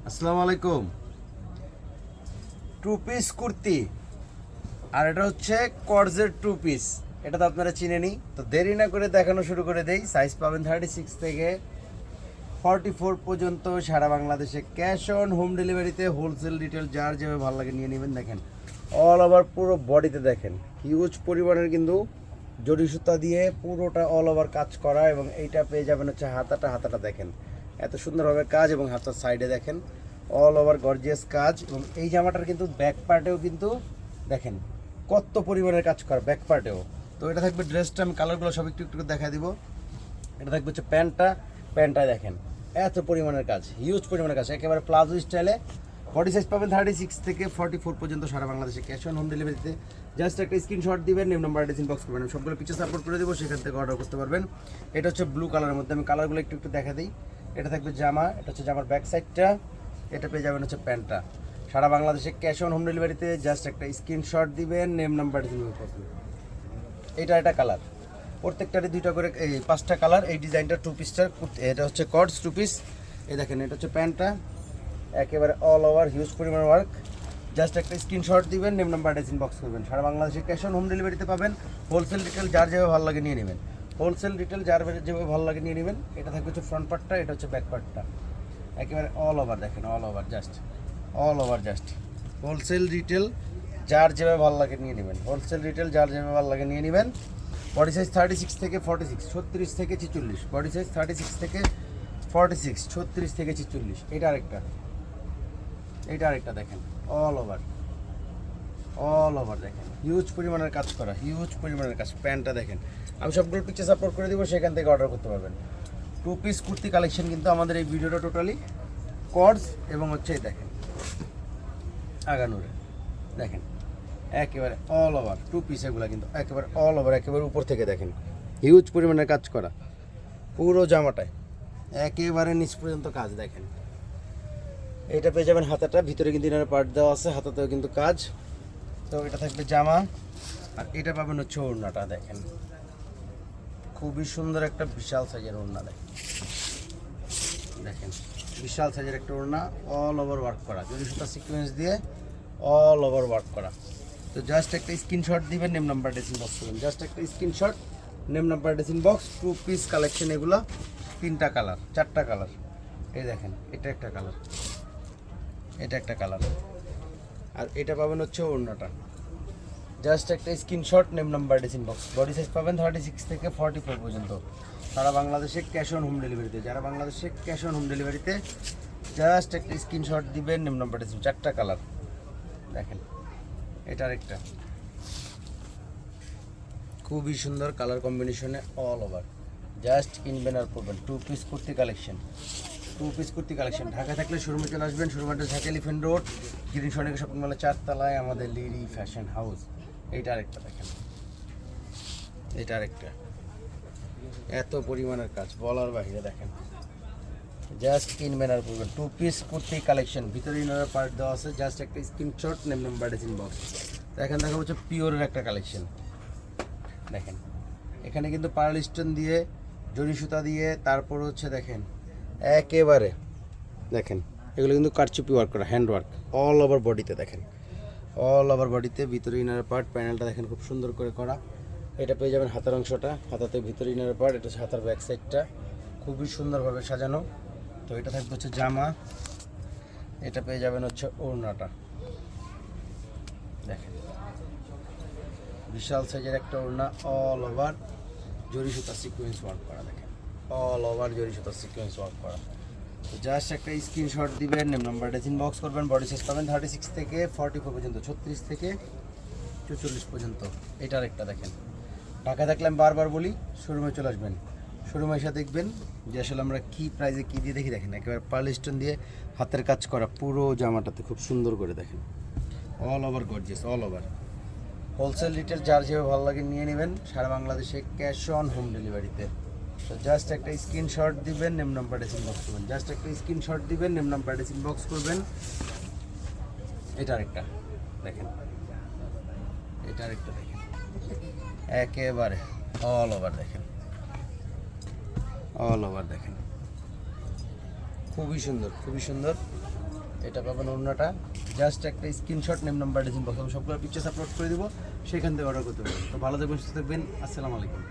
আসসালামু আলাইকুম। Two piece kurti, আর এটা হচ্ছে কর্জের টু পিস। এটা তো আপনারা চিনেনি, তো দেরি না করে দেখানো শুরু করে দেই। সাইজ পাবেন 36 থেকে 44 পর্যন্ত সারা বাংলাদেশে, ক্যাশ অন হোম ডেলিভারিতে, হোলসেল রিটেল যার যেভাবে ভালো লাগে নিয়ে নেবেন। দেখেন অল ওভার পুরো বডিতে দেখেন হিউজ পরিমাণের কিন্তু জরি সুতা দিয়ে পুরোটা অল ওভার কাজ করা, এবং এইটা পেয়ে যাবেন হচ্ছে হাতাটা দেখেন এত সুন্দরভাবে কাজ, এবং হাতার সাইডে দেখেন অল ওভার গর্জিয়াস কাজ। এবং এই জামাটার কিন্তু ব্যাক পার্টেও কিন্তু দেখেন কত পরিমাণের কাজ করা ব্যাক পার্টেও। তো এটা থাকবে ড্রেসটা, আমি কালারগুলো সব একটু একটু দেখা দিব। এটা থাকবে হচ্ছে প্যান্টটায় দেখেন এত পরিমাণের কাজ, হিউজ পরিমাণের কাজ, একেবারে প্লাজো স্টাইলে। বডি সাইজ পাবেন 36 থেকে 44 পর্যন্ত সারা বাংলাদেশে, ক্যাশ অন হোম ডেলিভারিতে। জাস্ট একটা স্ক্রিনশট দিবেন, নেম নাম্বার অ্যাড্রেস ইনবক্স করবেন, আমি সবগুলো পিকচার সাপোর্ট করে দেবো, সেখান থেকে অর্ডার করতে পারবেন। এটা হচ্ছে ব্লু কালারের মধ্যে, আমি কালারগুলো একটু একটু দেখা দিই। এটা থাকবে জামা, এটা হচ্ছে জামার ব্যাক সাইডটা, এটা পেয়ে যাবেন হচ্ছে প্যান্টটা। সারা বাংলাদেশে ক্যাশ অন হোম ডেলিভারিতে, জাস্ট একটা স্ক্রিনশট দিবেন, নেম নাম্বার অ্যাড্রেস ইনবক্স করবেন। এটা কালার, প্রত্যেকটারই দুইটা করে, এই 5টা কালার। এই ডিজাইনটা টু পিসটার, এটা হচ্ছে কর্ডস টু পিস। এই দেখেন এটা হচ্ছে প্যান্টটা, একেবারে অল ওভার হিউজ পরিমাণ ওয়ার্ক। জাস্ট একটা স্ক্রিনশট দিবেন, নেম নাম্বার অ্যাড্রেস ইনবক্স করবেন। সারা বাংলাদেশে ক্যাশ অন হোম ডেলিভারিতে পাবেন। হোলসেল রিটেল যার যেভাবে ভালো লাগে নিয়ে নেবেন, হোলসেল রিটেল যার যেভাবে ভালো লাগে নিয়ে নেবেন। এটা থাকবে হচ্ছে ফ্রন্ট পার্টটা, এটা হচ্ছে ব্যাক পার্টটা, একেবারে অল ওভার দেখেন, all over just wholesale retail যার যেভাবে ভালো লাগে নিয়ে নেবেন, হোলসেল রিটেল যার যেভাবে ভালো লাগে নিয়ে নেবেন। বডি সাইজ 36 থেকে 46, 36 থেকে 46, বডি সাইজ 36 থেকে 46, 36 থেকে 46। এটা আরেকটা দেখেন অল ওভার দেখেন হিউজ পরিমাণের কাজ করা, হিউজ পরিমাণের কাজ। প্যান্টটা দেখেন, আমি সবগুলো পিকচার সাপোর্ট করে দিব, সেখান থেকে অর্ডার করতে পারবেন। টু পিস কুর্তি কালেকশন কিন্তু আমাদের এই ভিডিওটা টোটালি কর্ডস, এবং হচ্ছে এই দেখেন আগানুরে দেখেন একেবারে অল ওভার টু পিস, এগুলো কিন্তু একেবারে অল ওভার, একেবারে উপর থেকে দেখেন হিউজ পরিমাণের কাজ করা পুরো জামাটায়, একেবারে নিচ পর্যন্ত কাজ দেখেন। এটা পেয়ে যাবেন হাতাটা, ভিতরে কিন্তু ইনার পার্ট দেওয়া আছে, হাতাতেও কিন্তু কাজ। তো এটা থাকবে জামা, আর এটা পাবেন হচ্ছে ওড়নাটা দেখেন, খুবই সুন্দর একটা বিশাল সাইজের ওড়না দেখেন বিশাল সাইজের একটা ওড়না, অল ওভার ওয়ার্ক করা, জরি সুতা সিকোয়েন্স দিয়ে অল ওভার ওয়ার্ক করা। তো জাস্ট একটা স্ক্রিনশট দিবেন, নেম নাম্বার অ্যাড্রেস ইনবক্স করবেন, জাস্ট একটা screenshot, name number address inbox. Two piece collection এগুলো, 3টা কালার 4টা কালার। এই দেখেন এটা একটা কালার, এটা একটা কালার, আর এটা পাবেন হচ্ছে ওড়নাটা। জাস্ট একটা screenshot, name number address inbox. Body size পাবেন 36 থেকে 44 পর্যন্ত সারা বাংলাদেশে ক্যাশ অন হোম ডেলিভারিতে। যারা বাংলাদেশে ক্যাশ অন হোম ডেলিভারিতে, জাস্ট একটা স্ক্রিনশট দিবেন, নেম নাম্বার অ্যাড্রেস। 4টা কালার দেখেন, এটা আরেকটা খুবই সুন্দর কালার কম্বিনেশনে অল ওভার। জাস্ট কিনবেন আর পরবেন। Two piece kurti collection Dhaka থাকলে শোরুমে চলে আসবেন। Showroom address Dhaka elephant road, green Sonika shopping মলের 4তলায় আমাদের লিরি ফ্যাশন হাউস। এইটা আরেকটা দেখেন, এটা আরেকটা এত পরিমাণের কাজ বলার বাইরে দেখেন। জাস্ট কিনবেন আর পরবেন। টু পিস কুর্তি কালেকশন, ভিতরে ইনার পার্ট দেওয়া আছে, জাস্ট একটা স্ক্রিনশট, নেম নাম্বার ইনবক্স। দেখেন দেখা হচ্ছে পিওরের একটা কালেকশন দেখেন, এখানে কিন্তু পার্ল স্টোন দিয়ে, জরি সুতা দিয়ে, তারপর হচ্ছে দেখেন একেবারে দেখেন এগুলো কিন্তু কারচুপি ওয়ার্ক করা, হ্যান্ড ওয়ার্ক অল ওভার বডিতে দেখেন, অল ওভার বডিতে। ভিতরে ইনার পার্ট প্যানেলটা দেখেন খুব সুন্দর করে করা। এটা পেয়ে যাবেন হাতার অংশটা, হাতাতে ভিতরে ইনার পার্ট, এটা হচ্ছে হাতার ব্যাক সাইডটা, খুবই সুন্দরভাবে সাজানো। তো এটা থাকবে হচ্ছে জামা, এটা পেয়ে যাবেন হচ্ছে ওড়নাটা দেখেন, বিশাল সাইজের একটা ওড়না, অল ওভার জরি সুতা সিকোয়েন্স ওয়ার্ক করা দেখেন, অল ওভার জরি সুতা সিকোয়েন্স ওয়ার্ক করা। তো জাস্ট একটা স্ক্রিনশট দিবেন, নেম নাম্বার অ্যাড্রেস ইনবক্স করবেন। বডি সাইজ পাবেন 36 থেকে 44 পর্যন্ত, 36 থেকে 44 পর্যন্ত। এটা আরেকটা দেখেন, ঢাকা থাকলে আমি বারবার বলি শোরুমে চলে আসবেন, শোরুমে এসে দেখবেন যে আসলে আমরা কী প্রাইজে কী দিয়ে দেখি। দেখেন একেবারে পার্ল স্টোন দিয়ে হাতের কাজ করা পুরো জামাটাতে খুব সুন্দর করে দেখেন, all over gorgeous, all over. Wholesale retail যার যেভাবে ভালো লাগে নিয়ে নেবেন, সারা বাংলাদেশে ক্যাশ অন হোম ডেলিভারিতে। তো জাস্ট একটা স্ক্রিনশট দিবেন, নেম নাম্বার অ্যাড্রেস ইনবক্স করবেন, জাস্ট একটা স্ক্রিনশট দিবেন, নেম নাম্বার অ্যাড্রেস ইনবক্স করবেন। এটা আরেকটা দেখেন, এটা আরেকটা দেখেন একেবারে অল ওভার দেখেন, অল ওভার দেখেন খুবই সুন্দর এটা পাবেন অন্যটা, জাস্ট একটা screenshot name number design box, আমি সবগুলো পিকচার্স আপলোড করে দিব, সেখান থেকে অর্ডার করতে পারবেন। তো ভালো থাকবেন, সুস্থ থাকবেন, আসসালামু আলাইকুম।